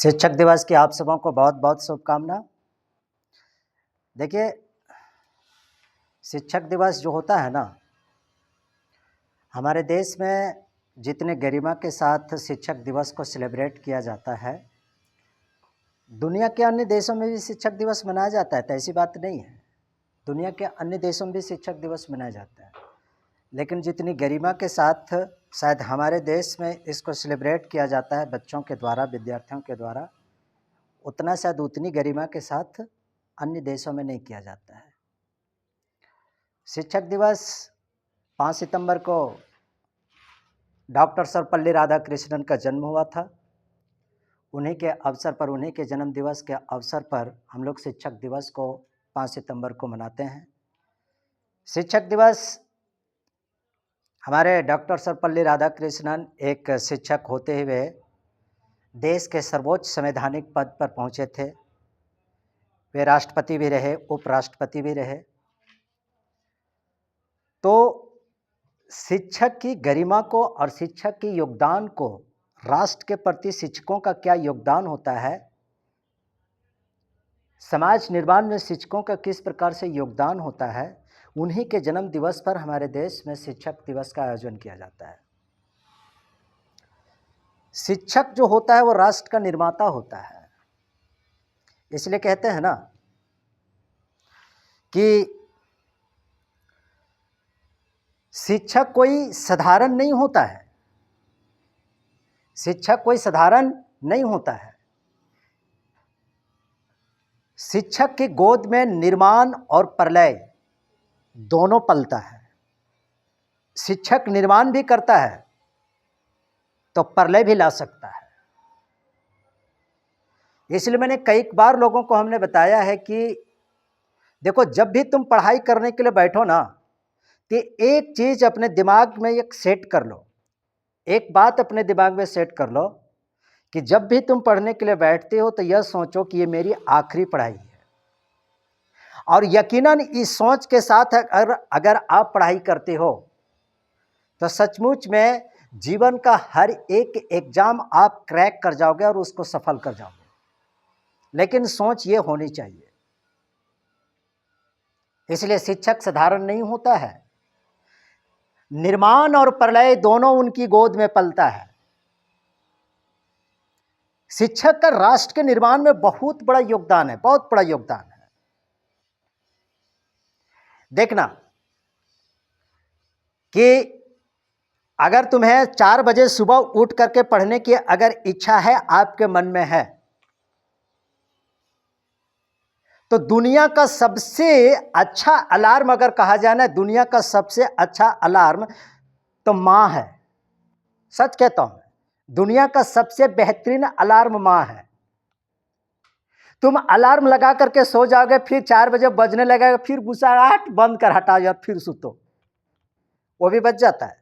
शिक्षक दिवस की आप सबों को बहुत बहुत शुभकामना। देखिए, शिक्षक दिवस जो होता है ना, हमारे देश में जितने गरिमा के साथ शिक्षक दिवस को सेलिब्रेट किया जाता है, दुनिया के अन्य देशों में भी शिक्षक दिवस मनाया जाता है, तो ऐसी बात नहीं है। दुनिया के अन्य देशों में भी शिक्षक दिवस मनाया जाता है, लेकिन जितनी गरिमा के साथ शायद हमारे देश में इसको सेलिब्रेट किया जाता है बच्चों के द्वारा, विद्यार्थियों के द्वारा, उतना शायद उतनी गरिमा के साथ अन्य देशों में नहीं किया जाता है। शिक्षक दिवस 5 सितंबर को डॉक्टर सर्वपल्ली राधाकृष्णन का जन्म हुआ था। उन्हीं के अवसर पर, उन्हीं के जन्म दिवस के अवसर पर हम लोग शिक्षक दिवस को 5 सितंबर को मनाते हैं। शिक्षक दिवस हमारे डॉक्टर सर्वपल्ली राधाकृष्णन एक शिक्षक होते हुए देश के सर्वोच्च संवैधानिक पद पर पहुंचे थे। वे राष्ट्रपति भी रहे, उपराष्ट्रपति भी रहे। तो शिक्षक की गरिमा को और शिक्षक के योगदान को, राष्ट्र के प्रति शिक्षकों का क्या योगदान होता है, समाज निर्माण में शिक्षकों का किस प्रकार से योगदान होता है, उन्हीं के जन्म दिवस पर हमारे देश में शिक्षक दिवस का आयोजन किया जाता है। शिक्षक जो होता है वो राष्ट्र का निर्माता होता है। इसलिए कहते हैं ना कि शिक्षक कोई साधारण नहीं होता है। शिक्षक कोई साधारण नहीं होता है। शिक्षक की गोद में निर्माण और प्रलय दोनों पलता है। शिक्षक निर्माण भी करता है तो प्रलय भी ला सकता है। इसलिए मैंने कई बार लोगों को हमने बताया है कि देखो, जब भी तुम पढ़ाई करने के लिए बैठो ना, तो एक चीज अपने दिमाग में एक सेट कर लो, एक बात अपने दिमाग में सेट कर लो कि जब भी तुम पढ़ने के लिए बैठते हो तो यह सोचो कि ये मेरी आखिरी पढ़ाई है। और यकीनन इस सोच के साथ अगर आप पढ़ाई करते हो तो सचमुच में जीवन का हर एक एग्जाम आप क्रैक कर जाओगे और उसको सफल कर जाओगे। लेकिन सोच ये होनी चाहिए। इसलिए शिक्षक साधारण नहीं होता है। निर्माण और प्रलय दोनों उनकी गोद में पलता है। शिक्षक का राष्ट्र के निर्माण में बहुत बड़ा योगदान है, बहुत बड़ा योगदान है। देखना कि अगर तुम्हें 4 बजे सुबह उठ करके पढ़ने की अगर इच्छा है, आपके मन में है, तो दुनिया का सबसे अच्छा अलार्म अगर कहा जाए ना, दुनिया का सबसे अच्छा अलार्म तो मां है। सच कहता हूं, दुनिया का सबसे बेहतरीन अलार्म मां है। तुम अलार्म लगा करके सो जाओगे, फिर 4 बजे बजने लगेगा, फिर गुस्साहट बंद कर हटा जाओ, फिर सुतो, वो भी बच जाता है।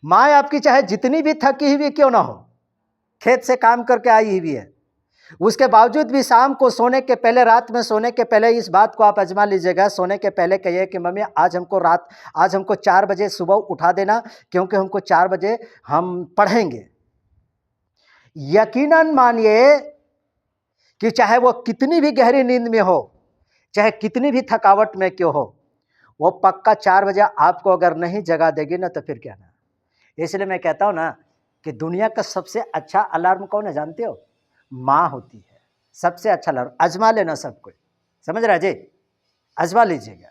माँ आपकी चाहे जितनी भी थकी हुई क्यों ना हो, खेत से काम करके आई हुई है, उसके बावजूद भी शाम को सोने के पहले, रात में सोने के पहले इस बात को आप आजमा लीजिएगा। सोने के पहले कहिए कि मम्मी आज हमको 4 बजे सुबह उठा देना, क्योंकि हमको 4 बजे हम पढ़ेंगे। यकीनन मानिए कि चाहे वो कितनी भी गहरी नींद में हो, चाहे कितनी भी थकावट में क्यों हो, वो पक्का 4 बजे आपको अगर नहीं जगा देगी ना, तो फिर क्या ना। इसलिए मैं कहता हूं ना कि दुनिया का सबसे अच्छा अलार्म कौन है जानते हो? माँ होती है। सबसे अच्छा अलार्म आजमा लेना सब कोई, समझ रहा है जी? आजमा लीजिएगा,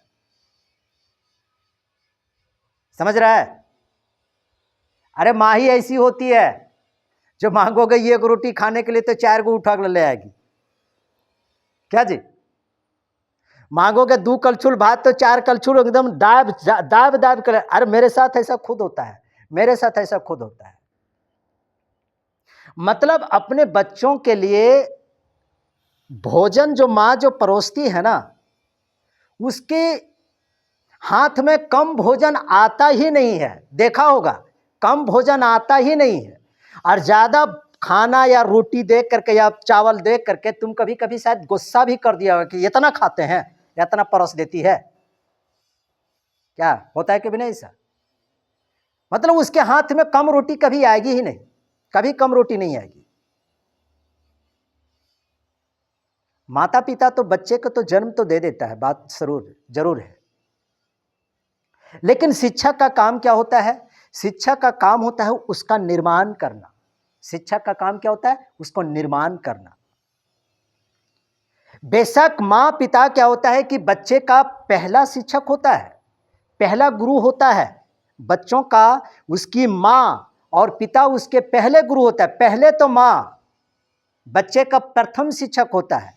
समझ रहा है? अरे माँ ही ऐसी होती है जो मांगोगे 1 रोटी खाने के लिए तो 4 को उठा कर ले आएगी। क्या जी? मांगोगे 2 कलछुल भात तो 4 कलछुल एकदम दाब कर। अरे मेरे साथ ऐसा खुद होता है, मेरे साथ ऐसा खुद होता है। मतलब अपने बच्चों के लिए भोजन जो मां जो परोसती है ना, उसके हाथ में कम भोजन आता ही नहीं है। देखा होगा, कम भोजन आता ही नहीं है। और ज्यादा खाना या रोटी देख करके या चावल देख करके तुम कभी कभी शायद गुस्सा भी कर दिया होगा कि इतना खाते हैं, इतना परोस देती है। क्या होता है कि भी नहीं ऐसा? मतलब उसके हाथ में कम रोटी कभी आएगी ही नहीं, कभी कम रोटी नहीं आएगी। माता पिता तो बच्चे को तो जन्म तो दे देता है, बात जरूर है, लेकिन शिक्षक का काम क्या होता है? शिक्षक का काम होता है उसका निर्माण करना। शिक्षक का काम क्या होता है? उसको निर्माण करना। बेशक माँ पिता क्या होता है कि बच्चे का पहला शिक्षक होता है, पहला गुरु होता है बच्चों का, उसकी माँ और पिता उसके पहले गुरु होता है। पहले तो माँ बच्चे का प्रथम शिक्षक होता है,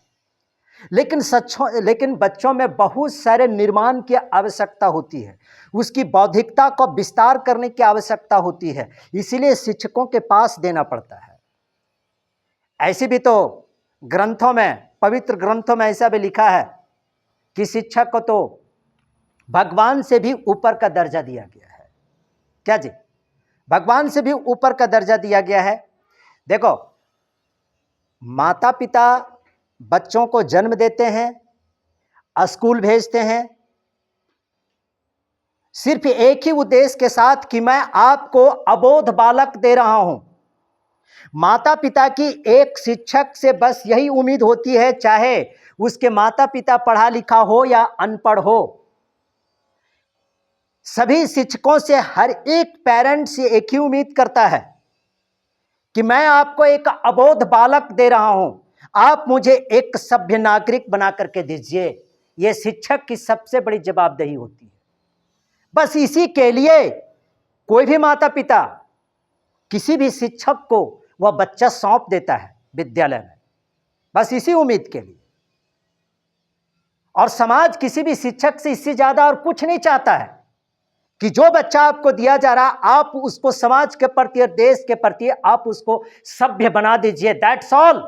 लेकिन बच्चों में बहुत सारे निर्माण की आवश्यकता होती है, उसकी बौद्धिकता को विस्तार करने की आवश्यकता होती है, इसीलिए शिक्षकों के पास देना पड़ता है। ऐसे भी तो ग्रंथों में, पवित्र ग्रंथों में ऐसा भी लिखा है कि शिक्षक को तो भगवान से भी ऊपर का दर्जा दिया गया है। क्या जी? भगवान से भी ऊपर का दर्जा दिया गया है। देखो, माता पिता बच्चों को जन्म देते हैं, स्कूल भेजते हैं, सिर्फ एक ही उद्देश्य के साथ कि मैं आपको अबोध बालक दे रहा हूं। माता पिता की एक शिक्षक से बस यही उम्मीद होती है, चाहे उसके माता पिता पढ़ा लिखा हो या अनपढ़ हो। सभी शिक्षकों से हर एक पेरेंट से एक ही उम्मीद करता है कि मैं आपको एक अबोध बालक दे रहा हूं, आप मुझे एक सभ्य नागरिक बना करके दीजिए। यह शिक्षक की सबसे बड़ी जवाबदेही होती है। बस इसी के लिए कोई भी माता पिता किसी भी शिक्षक को वह बच्चा सौंप देता है विद्यालय में, बस इसी उम्मीद के लिए। और समाज किसी भी शिक्षक से इससे ज्यादा और कुछ नहीं चाहता है कि जो बच्चा आपको दिया जा रहा, आप उसको समाज के प्रति और देश के प्रति आप उसको सभ्य बना दीजिए, दैट्स ऑल।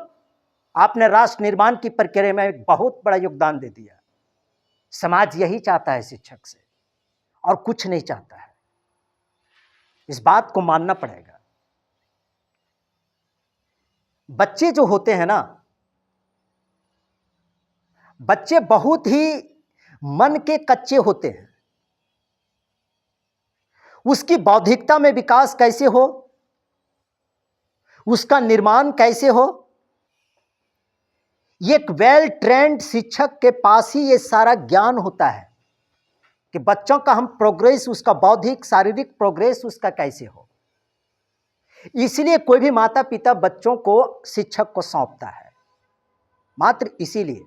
आपने राष्ट्र निर्माण की प्रक्रिया में एक बहुत बड़ा योगदान दे दिया। समाज यही चाहता है शिक्षक से, और कुछ नहीं चाहता है। इस बात को मानना पड़ेगा। बच्चे जो होते हैं ना, बच्चे बहुत ही मन के कच्चे होते हैं। उसकी बौद्धिकता में विकास कैसे हो, उसका निर्माण कैसे हो, ये एक वेल ट्रेंड शिक्षक के पास ही ये सारा ज्ञान होता है कि बच्चों का हम प्रोग्रेस, उसका बौद्धिक शारीरिक प्रोग्रेस उसका कैसे हो। इसलिए कोई भी माता पिता बच्चों को शिक्षक को सौंपता है, मात्र इसीलिए।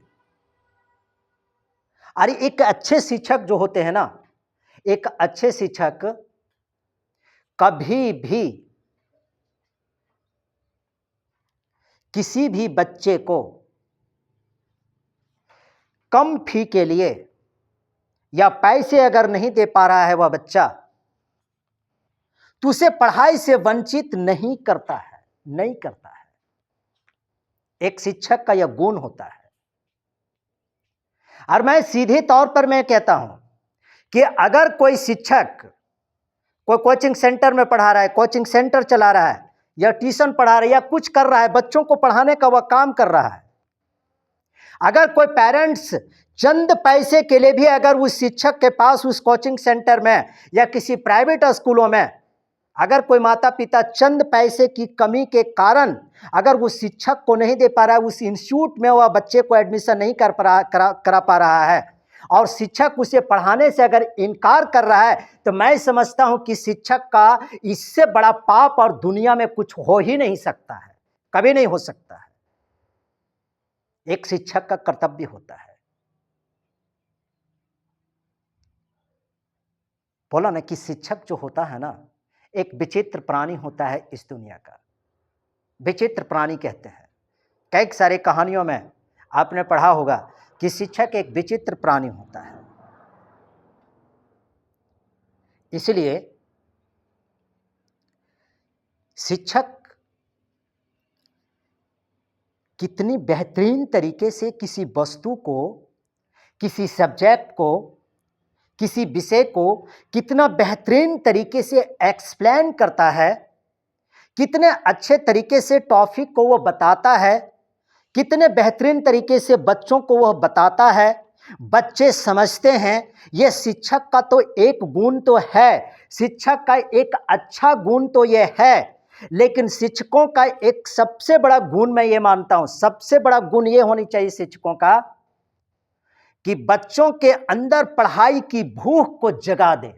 अरे एक अच्छे शिक्षक जो होते हैं ना, एक अच्छे शिक्षक कभी भी किसी भी बच्चे को कम फी के लिए या पैसे अगर नहीं दे पा रहा है वह बच्चा, तो उसे पढ़ाई से वंचित नहीं करता है, नहीं करता है। एक शिक्षक का यह गुण होता है। और मैं सीधे तौर पर मैं कहता हूं कि अगर कोई शिक्षक कोई कोचिंग सेंटर में पढ़ा रहा है, कोचिंग सेंटर चला रहा है, या ट्यूशन पढ़ा रहा है, या कुछ कर रहा है, बच्चों को पढ़ाने का वह काम कर रहा है, अगर कोई पेरेंट्स चंद पैसे के लिए भी अगर उस शिक्षक के पास, उस कोचिंग सेंटर में या किसी प्राइवेट स्कूलों में, अगर कोई माता पिता चंद पैसे की कमी के कारण अगर वो शिक्षक को नहीं दे पा रहा है, उस इंस्टीट्यूट में वह बच्चे को एडमिशन नहीं करा पा रहा है, और शिक्षक उसे पढ़ाने से अगर इनकार कर रहा है, तो मैं समझता हूं कि शिक्षक का इससे बड़ा पाप और दुनिया में कुछ हो ही नहीं सकता है, कभी नहीं हो सकता है। एक शिक्षक का कर्तव्य होता है। बोला ना कि शिक्षक जो होता है ना, एक विचित्र प्राणी होता है इस दुनिया का। विचित्र प्राणी कहते हैं। कई सारे कहानियों में आपने पढ़ा होगा कि शिक्षक एक विचित्र प्राणी होता है। इसलिए शिक्षक कितनी बेहतरीन तरीके से किसी वस्तु को, किसी सब्जेक्ट को, किसी विषय को कितना बेहतरीन तरीके से एक्सप्लेन करता है, कितने अच्छे तरीके से टॉपिक को वो बताता है, कितने बेहतरीन तरीके से बच्चों को वह बताता है, बच्चे समझते हैं। यह शिक्षक का तो एक गुण तो है, शिक्षक का एक अच्छा गुण तो यह है। लेकिन शिक्षकों का एक सबसे बड़ा गुण मैं ये मानता हूं, सबसे बड़ा गुण ये होनी चाहिए शिक्षकों का कि बच्चों के अंदर पढ़ाई की भूख को जगा दे,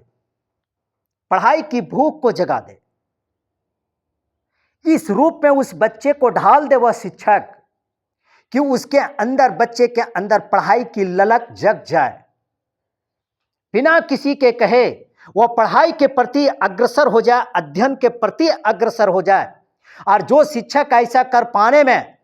पढ़ाई की भूख को जगा दे, इस रूप में उस बच्चे को ढाल दे वह शिक्षक कि उसके अंदर, बच्चे के अंदर पढ़ाई की ललक जग जाए, बिना किसी के कहे वह पढ़ाई के प्रति अग्रसर हो जाए, अध्ययन के प्रति अग्रसर हो जाए। और जो शिक्षक ऐसा कर पाने में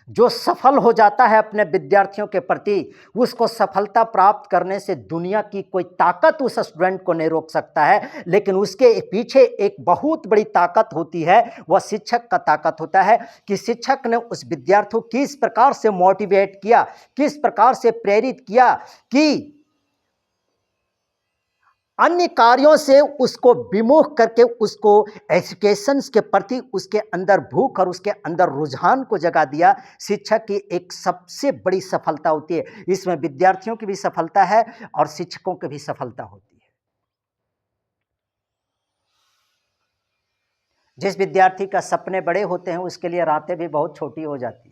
जो सफल हो जाता है अपने विद्यार्थियों के प्रति, उसको सफलता प्राप्त करने से दुनिया की कोई ताकत उस स्टूडेंट को नहीं रोक सकता है। लेकिन उसके पीछे एक बहुत बड़ी ताकत होती है, वह शिक्षक का ताकत होता है कि शिक्षक ने उस विद्यार्थी को किस प्रकार से मोटिवेट किया, किस प्रकार से प्रेरित किया कि अन्य कार्यों से उसको विमुख करके उसको एजुकेशन के प्रति उसके अंदर भूख और उसके अंदर रुझान को जगा दिया। शिक्षक की एक सबसे बड़ी सफलता होती है। इसमें विद्यार्थियों की भी सफलता है और शिक्षकों की भी सफलता होती है। जिस विद्यार्थी का सपने बड़े होते हैं उसके लिए रातें भी बहुत छोटी हो जाती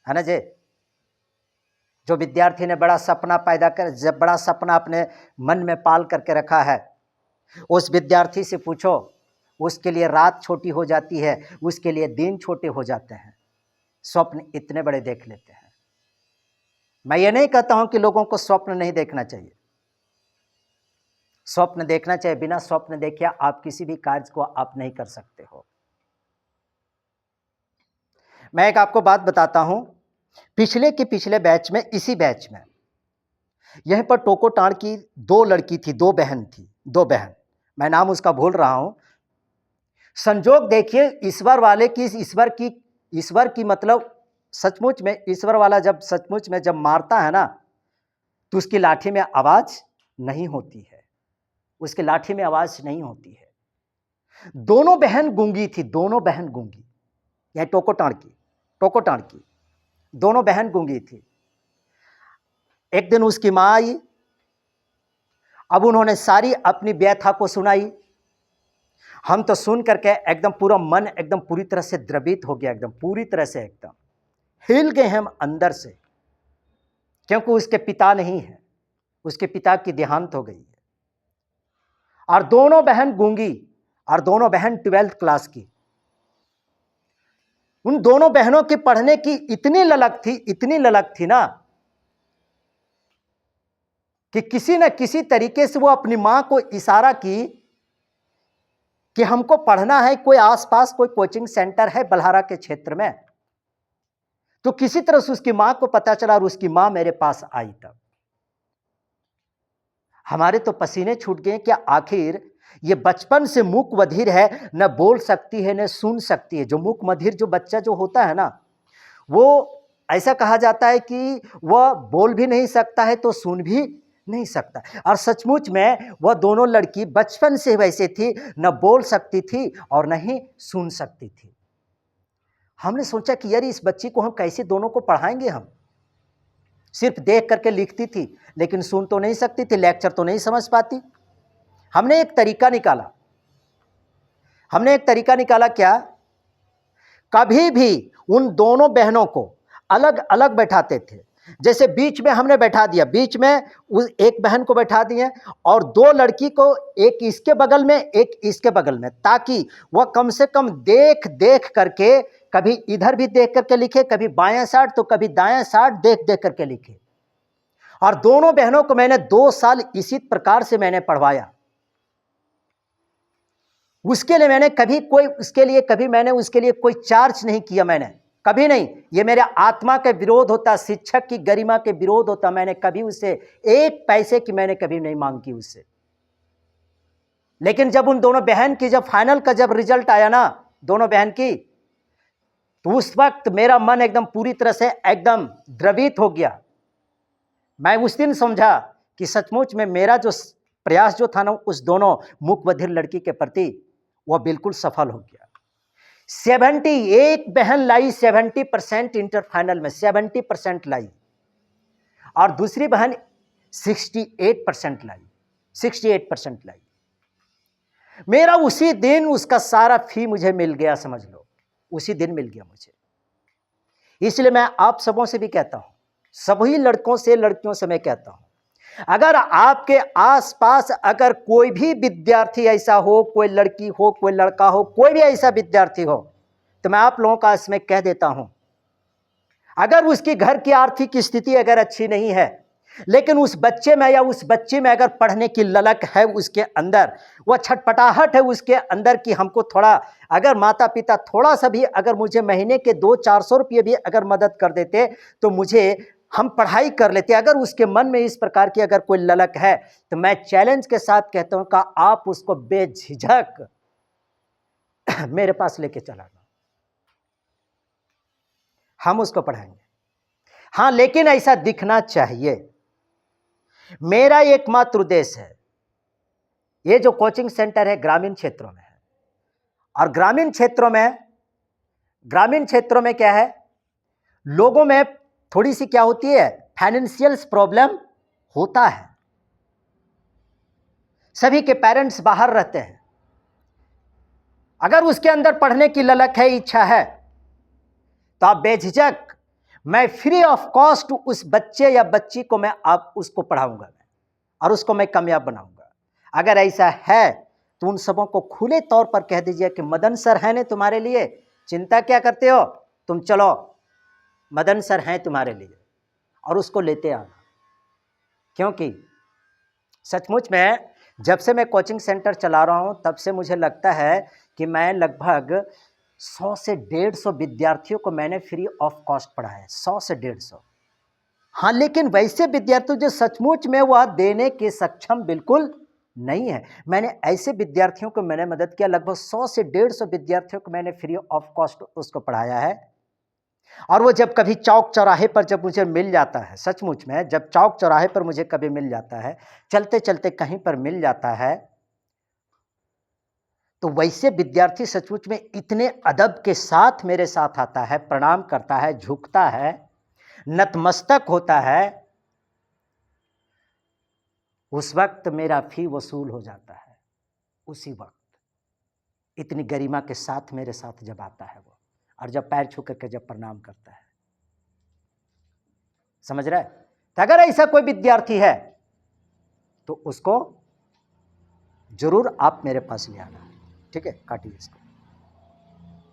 है ना जी। जो विद्यार्थी ने बड़ा सपना पैदा कर, जब बड़ा सपना अपने मन में पाल करके रखा है, उस विद्यार्थी से पूछो, उसके लिए रात छोटी हो जाती है, उसके लिए दिन छोटे हो जाते हैं, स्वप्न इतने बड़े देख लेते हैं। मैं ये नहीं कहता हूं कि लोगों को स्वप्न नहीं देखना चाहिए, स्वप्न देखना चाहिए। बिना स्वप्न देखे आप किसी भी कार्य को आप नहीं कर सकते हो। मैं एक आपको बात बताता हूं, पिछले बैच में, इसी बैच में यहीं पर टोकोटाण की दो लड़की थी, दो बहन, मैं नाम उसका भूल रहा हूं। संजोग देखिए, ईश्वर वाले की, ईश्वर की मतलब सचमुच में ईश्वर वाला जब सचमुच में जब मारता है ना, तो उसकी लाठी में आवाज नहीं होती है, उसकी लाठी में आवाज नहीं होती है। दोनों बहन गूंगी थी, दोनों बहन गूंगी, यह टोकोटाण की दोनों बहन गूंगी थी। एक दिन उसकी मां आई, अब उन्होंने सारी अपनी व्यथा को सुनाई। हम तो सुन करके एकदम पूरा मन एकदम पूरी तरह से द्रवित हो गया, एकदम पूरी तरह से एकदम हिल गए हम अंदर से, क्योंकि उसके पिता नहीं है, उसके पिता की देहांत हो गई है। और दोनों बहन गूंगी और दोनों बहन 12th क्लास की। उन दोनों बहनों की पढ़ने की इतनी ललक थी ना कि किसी न किसी तरीके से वो अपनी मां को इशारा की कि हमको पढ़ना है, कोई आसपास कोई कोचिंग सेंटर है बल्हारा के क्षेत्र में। तो किसी तरह से उसकी मां को पता चला और उसकी मां मेरे पास आई। तब हमारे तो पसीने छूट गए कि आखिर ये बचपन से मूक बधिर है, न बोल सकती है न सुन सकती है। जो मूक बधिर जो बच्चा जो होता है ना, वो ऐसा कहा जाता है कि वह बोल भी नहीं सकता है तो सुन भी नहीं सकता। और सचमुच में वह दोनों लड़की बचपन से वैसे थी, न बोल सकती थी और न ही सुन सकती थी। हमने सोचा कि यार इस बच्ची को हम कैसे दोनों को पढ़ाएंगे। हम सिर्फ देख करके लिखती थी लेकिन सुन तो नहीं सकती थी, लेक्चर तो नहीं समझ पाती। हमने एक तरीका निकाला क्या, कभी भी उन दोनों बहनों को अलग अलग बैठाते थे। जैसे बीच में हमने बैठा दिया, बीच में उस एक बहन को बैठा दिए और दो लड़की को एक इसके बगल में एक इसके बगल में, ताकि वह कम से कम देख करके, कभी इधर भी देख करके लिखे, कभी बायां साइड तो कभी दायां साइड देख करके लिखे। और दोनों बहनों को मैंने 2 साल इसी प्रकार से मैंने पढ़वाया। उसके लिए मैंने कभी उसके लिए कोई चार्ज नहीं किया, मैंने कभी नहीं। ये मेरे आत्मा के विरोध होता, शिक्षक की गरिमा के विरोध होता। मैंने कभी उससे 1 पैसे की मैंने कभी नहीं मांग की उससे। लेकिन जब उन दोनों बहन की जब फाइनल का जब रिजल्ट आया ना, दोनों बहन की, तो उस वक्त मेरा मन एकदम पूरी तरह से एकदम द्रवित हो गया। मैं उस दिन समझा कि सचमुच में मेरा जो प्रयास जो था ना उस दोनों मूक बधिर लड़की के प्रति, वह बिल्कुल सफल हो गया। 71 बहन लाई 70% इंटर फाइनल में 70% लाई और दूसरी बहन 68% लाई। मेरा उसी दिन उसका सारा फी मुझे मिल गया, समझ लो, उसी दिन मिल गया मुझे। इसलिए मैं आप सबों से भी कहता हूं, सभी लड़कों से लड़कियों से मैं कहता हूं, अगर आपके आसपास अगर कोई भी विद्यार्थी ऐसा हो, कोई लड़की हो, कोई लड़का हो, कोई भी ऐसा विद्यार्थी हो, तो मैं आप लोगों का इसमें कह देता हूं, अगर उसकी घर की आर्थिक स्थिति अगर अच्छी नहीं है, लेकिन उस बच्चे में या उस बच्ची में अगर पढ़ने की ललक है, उसके अंदर वह छटपटाहट है उसके अंदर कि हमको थोड़ा, अगर माता पिता थोड़ा सा भी अगर मुझे महीने के 200-400 रुपये भी अगर मदद कर देते तो मुझे हम पढ़ाई कर लेते, अगर उसके मन में इस प्रकार की अगर कोई ललक है, तो मैं चैलेंज के साथ कहता हूं कि आप उसको बेझिझक मेरे पास लेके चला जाओ, हम उसको पढ़ाएंगे। हां, लेकिन ऐसा दिखना चाहिए। मेरा एकमात्र उद्देश्य है, ये जो कोचिंग सेंटर है ग्रामीण क्षेत्रों में है, और ग्रामीण क्षेत्रों में क्या है, लोगों में थोड़ी सी क्या होती है, फाइनेंशियल प्रॉब्लम होता है, सभी के पेरेंट्स बाहर रहते हैं। अगर उसके अंदर पढ़ने की ललक है, इच्छा है, तो आप बेझिझक, मैं फ्री ऑफ कॉस्ट उस बच्चे या बच्ची को मैं आप उसको पढ़ाऊंगा और उसको मैं कामयाब बनाऊंगा। अगर ऐसा है तो उन सबों को खुले तौर पर कह दीजिए कि मदन सर हैं ने तुम्हारे लिए, चिंता क्या करते हो, तुम चलो, मदन सर हैं तुम्हारे लिए, और उसको लेते आना। क्योंकि सचमुच में जब से मैं कोचिंग सेंटर चला रहा हूं, तब से मुझे लगता है कि मैं लगभग 100 से 150 विद्यार्थियों को मैंने फ्री ऑफ कॉस्ट पढ़ाया, 100 से 150। हाँ, लेकिन वैसे विद्यार्थी जो सचमुच में वह देने के सक्षम बिल्कुल नहीं है, मैंने ऐसे विद्यार्थियों को मैंने मदद किया, लगभग 100 से 150 विद्यार्थियों को मैंने फ्री ऑफ कॉस्ट उसको पढ़ाया है। और वो जब कभी चौक चौराहे पर जब मुझे मिल जाता है, सचमुच में जब चौक चौराहे पर मुझे कभी मिल जाता है, चलते चलते कहीं पर मिल जाता है, तो वैसे विद्यार्थी सचमुच में इतने अदब के साथ मेरे साथ आता है, प्रणाम करता है, झुकता है, नतमस्तक होता है, उस वक्त मेरा फी वसूल हो जाता है। उसी वक्त इतनी गरिमा के साथ मेरे साथ जब आता है वो, और जब पैर छू करके जब प्रणाम करता है, समझ रहे? तो अगर ऐसा कोई विद्यार्थी है तो उसको जरूर आप मेरे पास ले आना, ठीक है? काटिए इसको।